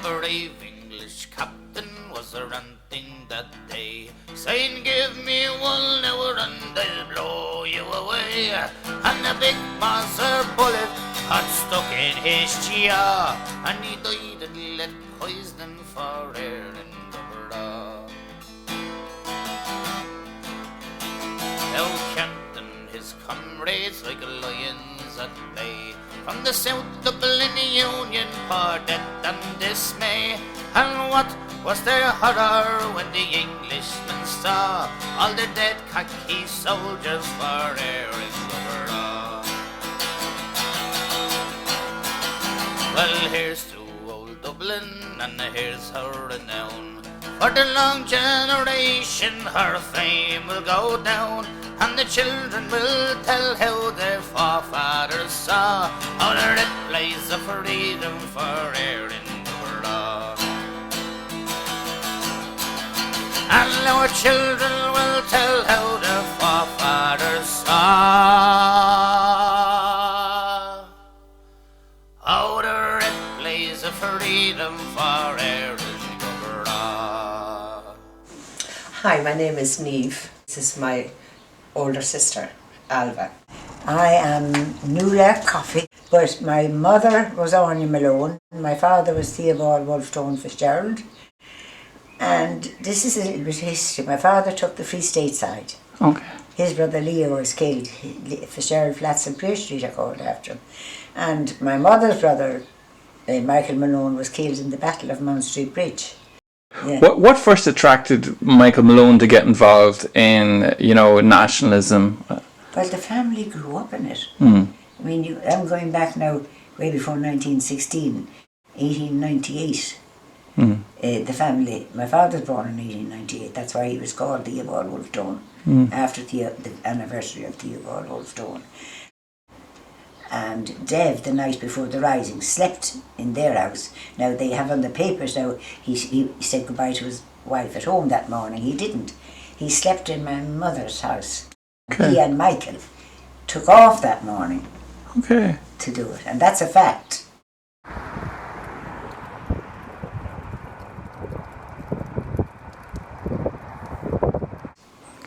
brave English captain was ranting that day, saying, "Give me 1 hour and I'll blow you away." And a big monster bullet had stuck in his jaw, and he died and let poison for air in the bra. Now Campton, his comrades like lions at bay, from the south Dublin Union poured death and dismay. And what was their horror when the Englishmen saw all the dead khaki soldiers for air in the bra. Well, here's to old Dublin, and here's her renown. For the long generation her fame will go down, and the children will tell how their forefathers saw all the red blaze of freedom for air in the bra. And our children will tell how their forefathers saw how the red blaze of freedom for air in the bra. Hi, my name is Niamh. This is my older sister, Ailbhe. I am Nuala Coffey, but my mother was Michael Malone. My father was Theobald Wolfe Tone Fitzgerald. And this is a little bit of history. My father took the Free State side. Okay. His brother Leo was killed. Fitzgerald Flats and Pier Street are called after him. And my mother's brother, Michael Malone, was killed in the Battle of Mount Street Bridge. Yeah. What first attracted Michael Malone to get involved in, nationalism? Well, the family grew up in it. Mm. I mean, I'm going back now way before 1916, 1898. Mm. The family, my father was born in 1898, that's why he was called Theobald Wolfe Tone, after the anniversary of Theobald Wolfe Tone. And Dev, the night before the rising, slept in their house. Now they have on the papers now, he said goodbye to his wife at home that morning. He didn't. He slept in my mother's house. Okay. He and Michael took off that morning to do it, and that's a fact.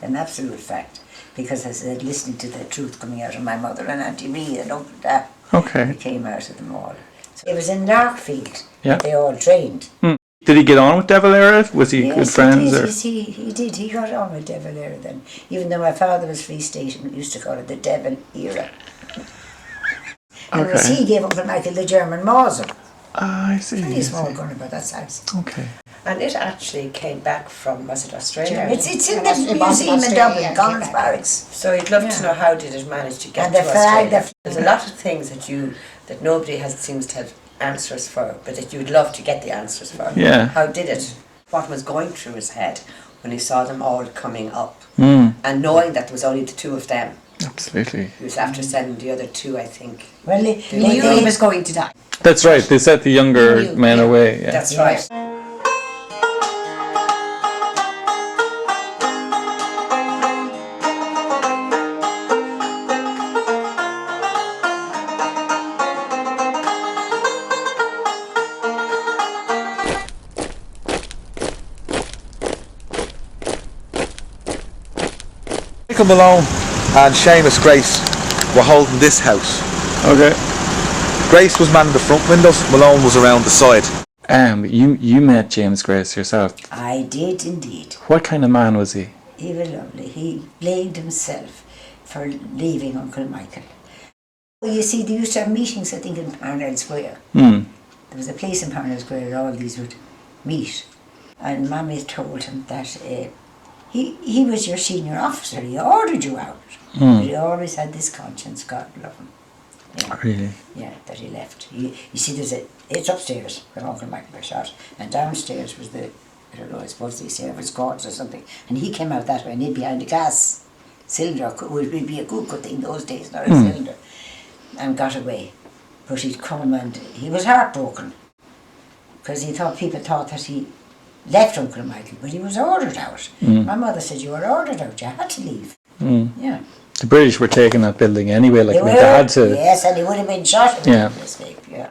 An absolute fact, because I said, listening to the truth coming out of my mother and Auntie Ree and Uncle Da, it came out of them all. So it was in Larkfield that they all trained. Mm. Did he get on with De Valera? Was he good friends? He did. He got on with De Valera then, even though my father was Free State and we used to call it the Devil era. And it was he gave Uncle Michael the German Mauser. Ah, I see. Pretty small gun about that size. Okay. And it actually came back from, was it Australia? It's in the museum in Dublin, Collins Barracks. So you'd love to know, how did it manage to get to Australia? There's a lot of things that nobody seems to have answers for, but that you'd love to get the answers for. Yeah. How did it? What was going through his head when he saw them all coming up, and knowing that there was only the two of them? Absolutely. He was after sending the other two, I think. Well, he knew he was going to die. That's right. They sent the younger men away. Yeah. That's right. Michael Malone and Seamus Grace were holding this house. Okay. Grace was manning the front windows, Malone was around the side. You met James Grace yourself. I did indeed. What kind of man was he? He was lovely. He blamed himself for leaving Uncle Michael. Well, you see, they used to have meetings, I think, in Parnell Square. There was a place in Parnell Square where all these would meet. And Mammy told him that he was your senior officer. He ordered you out. But he always had this conscience, God love him. Yeah. Really? Yeah, that he left. You see, it's upstairs where Uncle Michael was shot, and downstairs was I suppose they say it was quarters or something. And he came out that way, and he'd behind a gas cylinder, would be a good thing those days, not a cylinder, and got away. But he'd come and he was heartbroken because people thought that he left Uncle Michael, but he was ordered out. My mother said, "You were ordered out. You had to leave." Yeah. The British were taking that building anyway, They had to. Yes, and he would have been shot if he didn't escape. Yeah.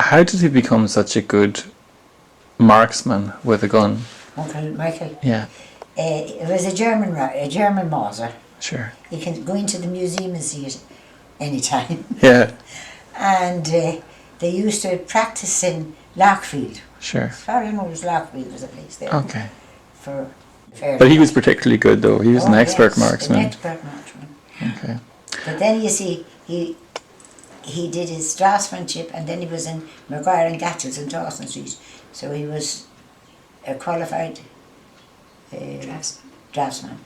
How did he become such a good marksman with a gun? Uncle Michael. Yeah, It was a German Mauser. sure. You can go into the museum and see it anytime. Yeah, And they used to practice in Lockfield. sure. As far as I know, Lockfield was a place there. Okay. For fair. But he was particularly good, though. He was an expert marksman. An expert marksman. Okay. But then you see, he did his draftsmanship, and then he was in Maguire and Gatchels in Dawson Street. So he was a qualified draftsman.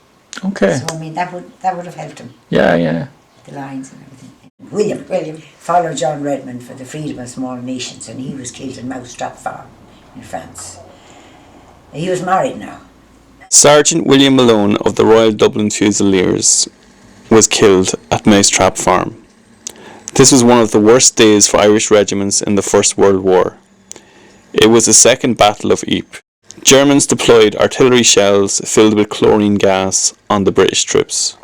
Okay. So I mean that would have helped him. Yeah, yeah. The lines and everything. William followed John Redmond for the freedom of small nations, and he was killed in Mousetrap Farm in France. He was married now. Sergeant William Malone of the Royal Dublin Fusiliers was killed at Mousetrap Farm. This was one of the worst days for Irish regiments in the First World War. It was the second Battle of Ypres. Germans deployed artillery shells filled with chlorine gas on the British troops.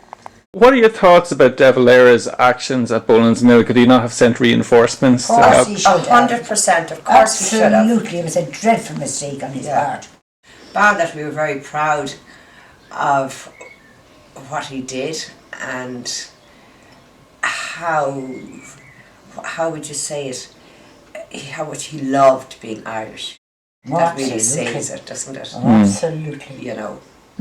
What are your thoughts about De Valera's actions at Boland's Mill? Could he not have sent reinforcements to Of course help? he should have. 100%, of course he should have. Absolutely, it was a dreadful mistake on his part. Bar that we were very proud of what he did and how would you say it, how much he loved being Irish. That really says it, doesn't it? Absolutely. You know.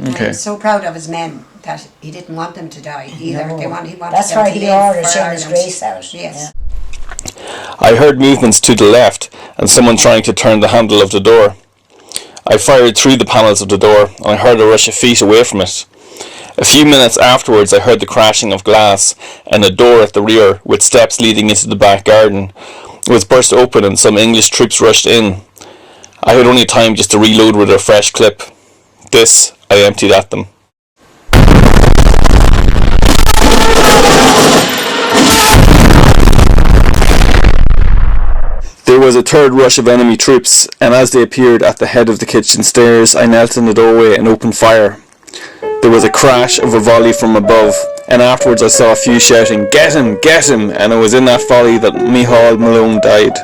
Okay. I'm so proud of his men that he didn't want them to die either. No. He wanted That's them why to he live ordered for Seamus Ireland. Grace out. Yes. I heard movements to the left and someone trying to turn the handle of the door. I fired through the panels of the door and I heard a rush of feet away from it. A few minutes afterwards I heard the crashing of glass and a door at the rear with steps leading into the back garden was burst open and some English troops rushed in. I had only time just to reload with a fresh clip. This I emptied at them. There was a third rush of enemy troops, and as they appeared at the head of the kitchen stairs, I knelt in the doorway and opened fire. There was a crash of a volley from above, and afterwards I saw a few shouting, "Get him! Get him!" and it was in that volley that Michael Malone died.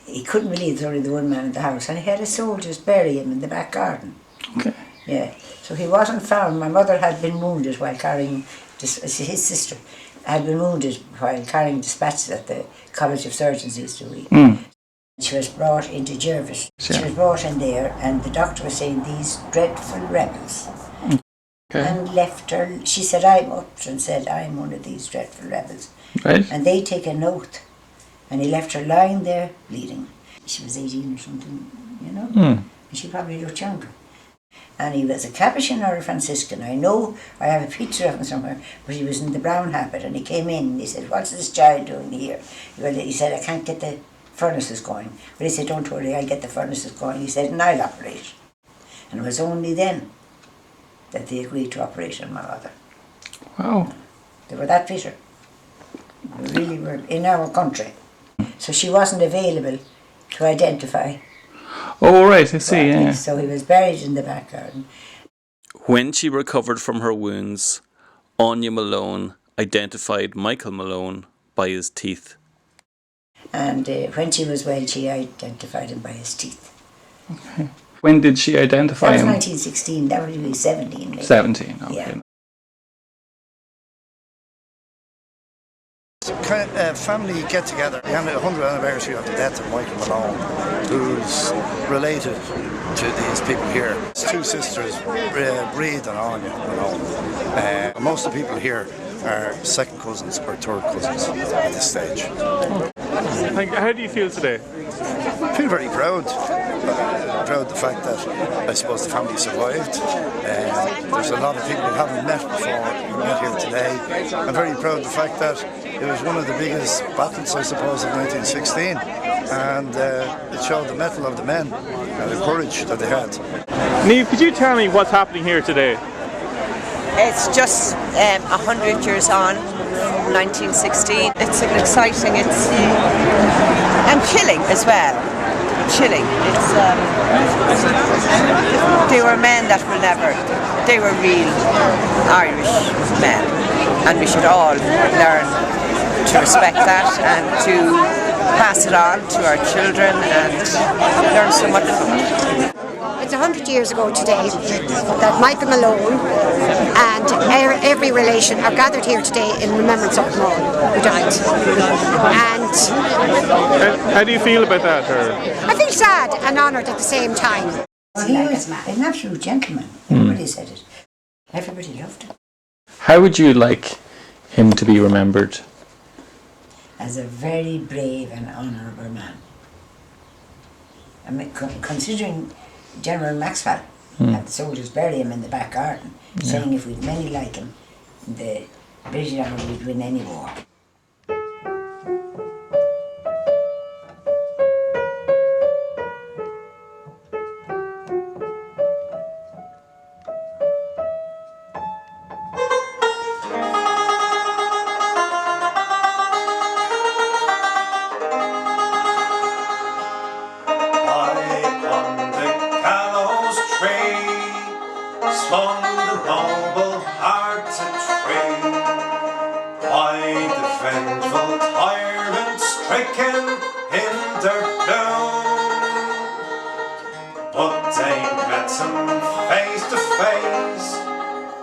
He couldn't believe there was only the one man in the house, and he had his soldiers bury him in the back garden. Okay. Yeah, so he wasn't found. My mother had been wounded while carrying, his sister had been wounded while carrying dispatches at the College of Surgeons used to be. She was brought into Jervis. Sure. She was brought in there, and the doctor was saying, "These dreadful rebels." Okay. And left her. She said, "I'm up," and said, "I'm one of these dreadful rebels." Right. And they take an oath. And he left her lying there, bleeding. She was 18 or something, you know. And she probably looked younger. And he was a Capuchin or a Franciscan. I know, I have a picture of him somewhere, but he was in the brown habit. And he came in and he said, "What's this child doing here?" Well, he said, "I can't get the furnaces going." But he said, "Don't worry, I'll get the furnaces going." He said, "And I'll operate." And it was only then that they agreed to operate on my mother. Wow. They were that bitter. They really were in our country. So she wasn't available to identify. Oh, right, I see, yeah. So he was buried in the back garden. When she recovered from her wounds, Anya Malone identified Michael Malone by his teeth. And when she was well, she identified him by his teeth. Okay. When did she identify That was him? 1916, that would be 17 maybe. 17, okay. Yeah. Family get together. The 100th anniversary of the death of Michael Malone, who's related to these people here. His two sisters, Brigid and Anya Malone. Most of the people here are second cousins or third cousins at this stage. How do you feel today? I feel very proud. Proud of the fact that I suppose the family survived. There's a lot of people who haven't met before who met here today. I'm very proud of the fact that it was one of the biggest battles, I suppose, of 1916, and it showed the mettle of the men and the courage that they had. Niamh, could you tell me what's happening here today? It's just 100 years on, 1916. It's exciting, it's and chilling as well. Chilling. It's they were men that will never. They were real Irish men, and we should all learn to respect that and to pass it on to our children and learn so much from it. It's 100 years ago today that Michael Malone and every relation are gathered here today in remembrance of Malone, who died. And how do you feel about that? Or? I feel sad and honoured at the same time. He was an absolute gentleman. Everybody said it. Everybody loved him. How would you like him to be remembered? As a very brave and honourable man. I mean, considering General Maxwell had the soldiers bury him in the back garden, saying if we'd many like him, the British Army would win any war.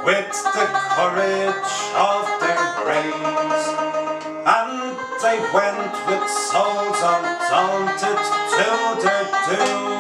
With the courage of their braves, and they went with souls undaunted to their doom.